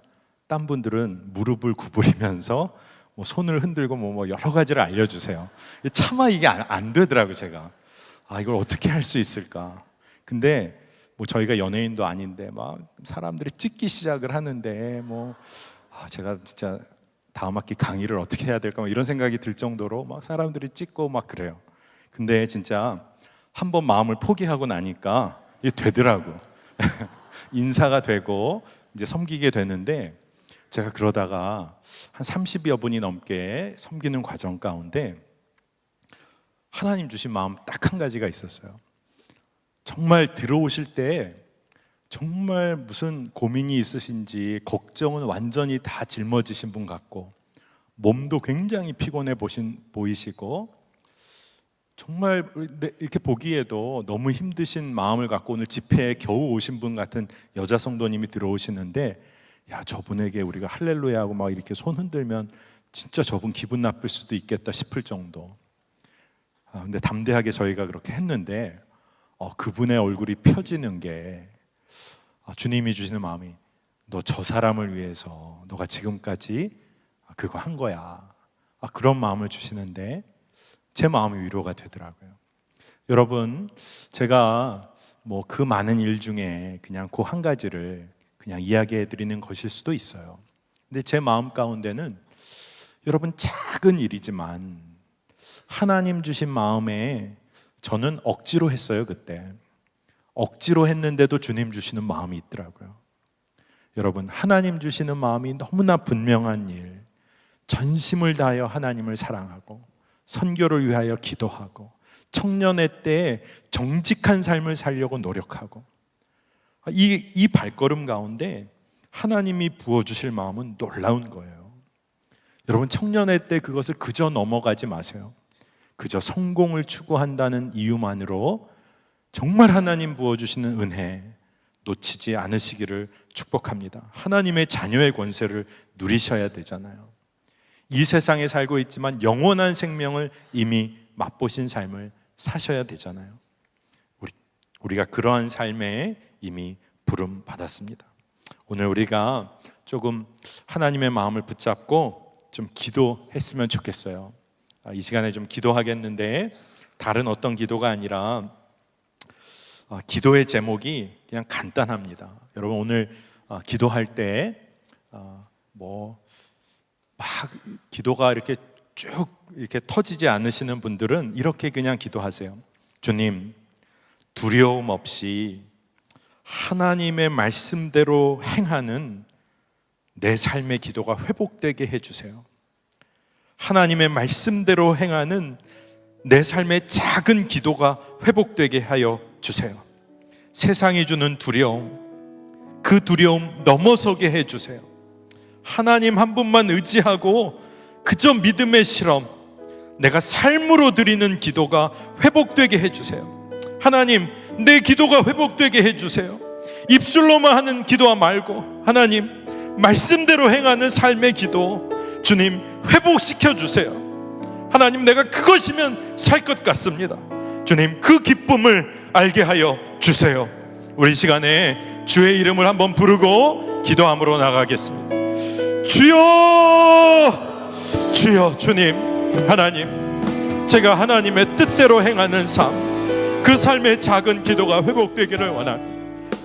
Speaker 3: 딴 분들은 무릎을 구부리면서 뭐 손을 흔들고 뭐 여러 가지를 알려주세요. 차마 이게 안 되더라고요. 제가 이걸 어떻게 할 수 있을까. 근데 뭐 저희가 연예인도 아닌데 막 사람들이 찍기 시작을 하는데 제가 진짜 다음 학기 강의를 어떻게 해야 될까 이런 생각이 들 정도로 막 사람들이 찍고 막 그래요. 근데 진짜 한번 마음을 포기하고 나니까 이게 되더라고. 인사가 되고 이제 섬기게 되는데, 제가 그러다가 한 30여 분이 넘게 섬기는 과정 가운데 하나님 주신 마음 딱 한 가지가 있었어요. 정말 들어오실 때 정말 무슨 고민이 있으신지 걱정은 완전히 다 짊어지신 분 같고, 몸도 굉장히 피곤해 보이시고, 정말 이렇게 보기에도 너무 힘드신 마음을 갖고 오늘 집회에 겨우 오신 분 같은 여자 성도님이 들어오시는데, 야, 저분에게 우리가 할렐루야 하고 막 이렇게 손 흔들면 진짜 저분 기분 나쁠 수도 있겠다 싶을 정도. 근데 담대하게 저희가 그렇게 했는데 그분의 얼굴이 펴지는 게 주님이 주시는 마음이, 너 저 사람을 위해서 너가 지금까지 그거 한 거야. 그런 마음을 주시는데 제 마음이 위로가 되더라고요. 여러분, 제가 뭐 그 많은 일 중에 그냥 그 한 가지를 그냥 이야기해 드리는 것일 수도 있어요. 근데 제 마음 가운데는 여러분, 작은 일이지만 하나님 주신 마음에 저는 억지로 했어요. 그때 억지로 했는데도 주님 주시는 마음이 있더라고요. 여러분, 하나님 주시는 마음이 너무나 분명한 일, 전심을 다하여 하나님을 사랑하고 선교를 위하여 기도하고 청년의 때에 정직한 삶을 살려고 노력하고, 이 발걸음 가운데 하나님이 부어주실 마음은 놀라운 거예요. 여러분, 청년의 때 그것을 그저 넘어가지 마세요. 그저 성공을 추구한다는 이유만으로 정말 하나님 부어주시는 은혜 놓치지 않으시기를 축복합니다. 하나님의 자녀의 권세를 누리셔야 되잖아요. 이 세상에 살고 있지만 영원한 생명을 이미 맛보신 삶을 사셔야 되잖아요. 우리가 그러한 삶에 이미 부름 받았습니다. 오늘 우리가 조금 하나님의 마음을 붙잡고 좀 기도했으면 좋겠어요. 이 시간에 좀 기도하겠는데, 다른 어떤 기도가 아니라 기도의 제목이 그냥 간단합니다. 여러분, 오늘 기도할 때 막 기도가 이렇게 쭉 이렇게 터지지 않으시는 분들은 이렇게 그냥 기도하세요. 주님, 두려움 없이 하나님의 말씀대로 행하는 내 삶의 기도가 회복되게 해주세요. 하나님의 말씀대로 행하는 내 삶의 작은 기도가 회복되게 하여 주세요. 세상이 주는 두려움, 그 두려움 넘어서게 해주세요. 하나님 한 분만 의지하고 그저 믿음의 실험, 내가 삶으로 드리는 기도가 회복되게 해주세요. 하나님, 내 기도가 회복되게 해주세요. 입술로만 하는 기도와 말고 하나님, 말씀대로 행하는 삶의 기도 주님 회복시켜 주세요. 하나님, 내가 그것이면 살 것 같습니다. 주님, 그 기쁨을 알게 하여 주세요. 우리 시간에 주의 이름을 한번 부르고 기도함으로 나가겠습니다. 주여, 주여. 주님, 하나님, 제가 하나님의 뜻대로 행하는 삶, 그 삶의 작은 기도가 회복되기를 원합니다.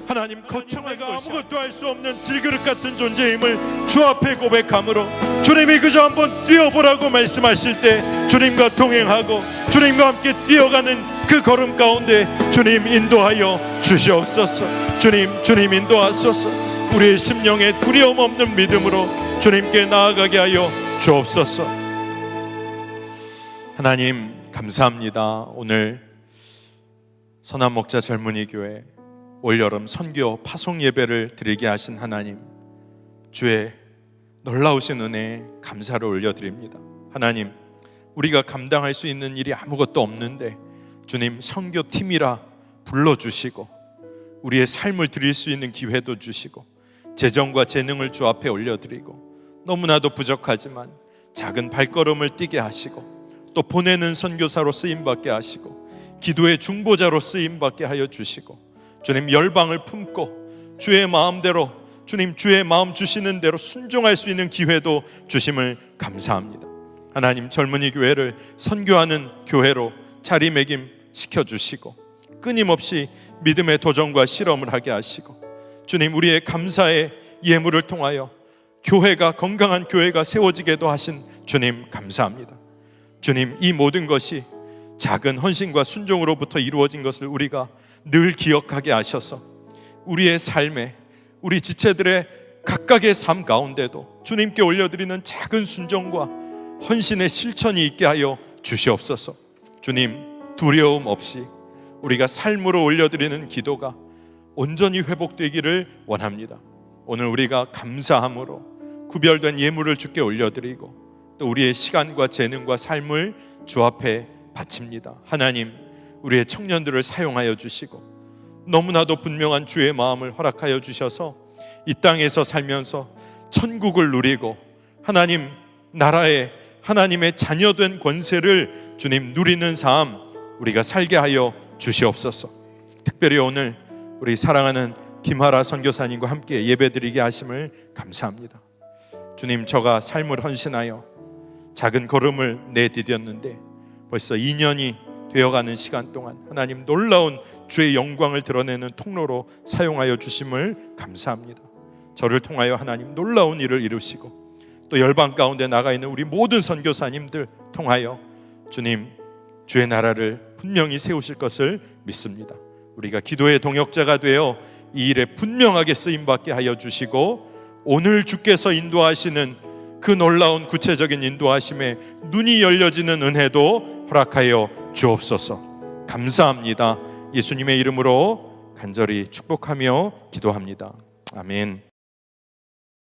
Speaker 3: 하나님, 거창한 내가 아무것도 할 수 없는 질그릇 같은 존재임을 주 앞에 고백함으로 주님이 그저 한번 뛰어보라고 말씀하실 때 주님과 동행하고 주님과 함께 뛰어가는 그 걸음 가운데 주님 인도하여 주시옵소서. 주님 인도하소서. 우리의 심령에 두려움 없는 믿음으로 주님께 나아가게 하여 주옵소서. 하나님, 감사합니다. 오늘 선한목자 젊은이 교회 올여름 선교 파송 예배를 드리게 하신 하나님, 주의 놀라우신 은혜에 감사를 올려드립니다. 하나님, 우리가 감당할 수 있는 일이 아무것도 없는데 주님 선교팀이라 불러주시고 우리의 삶을 드릴 수 있는 기회도 주시고 재정과 재능을 주 앞에 올려드리고 너무나도 부족하지만 작은 발걸음을 뛰게 하시고 또 보내는 선교사로 쓰임받게 하시고 기도의 중보자로 쓰임받게 하여 주시고 주님 열방을 품고 주의 마음대로 주님 주의 마음 주시는 대로 순종할 수 있는 기회도 주심을 감사합니다. 하나님 젊은이 교회를 선교하는 교회로 자리매김 시켜주시고 끊임없이 믿음의 도전과 실험을 하게 하시고 주님 우리의 감사의 예물을 통하여 교회가 건강한 교회가 세워지게도 하신 주님 감사합니다. 주님 이 모든 것이 작은 헌신과 순종으로부터 이루어진 것을 우리가 늘 기억하게 하셔서 우리의 삶에 우리 지체들의 각각의 삶 가운데도 주님께 올려드리는 작은 순종과 헌신의 실천이 있게 하여 주시옵소서. 주님 두려움 없이 우리가 삶으로 올려드리는 기도가 온전히 회복되기를 원합니다. 오늘 우리가 감사함으로 구별된 예물을 주께 올려드리고 또 우리의 시간과 재능과 삶을 주 앞에 바칩니다. 하나님 우리의 청년들을 사용하여 주시고 너무나도 분명한 주의 마음을 허락하여 주셔서 이 땅에서 살면서 천국을 누리고 하나님 나라의 하나님의 자녀된 권세를 주님 누리는 삶 우리가 살게 하여 주시옵소서. 특별히 오늘 우리 사랑하는 김하라 선교사님과 함께 예배드리게 하심을 감사합니다. 주님 저가 삶을 헌신하여 작은 걸음을 내디뎠는데 벌써 2년이 되어가는 시간 동안 하나님 놀라운 주의 영광을 드러내는 통로로 사용하여 주심을 감사합니다. 저를 통하여 하나님 놀라운 일을 이루시고 또 열방 가운데 나가 있는 우리 모든 선교사님들 통하여 주님 주의 나라를 분명히 세우실 것을 믿습니다. 우리가 기도의 동역자가 되어 이 일에 분명하게 쓰임받게 하여 주시고 오늘 주께서 인도하시는 그 놀라운 구체적인 인도하심에 눈이 열려지는 은혜도 허락하여 주옵소서. 감사합니다. 예수님의 이름으로 간절히 축복하며 기도합니다. 아멘.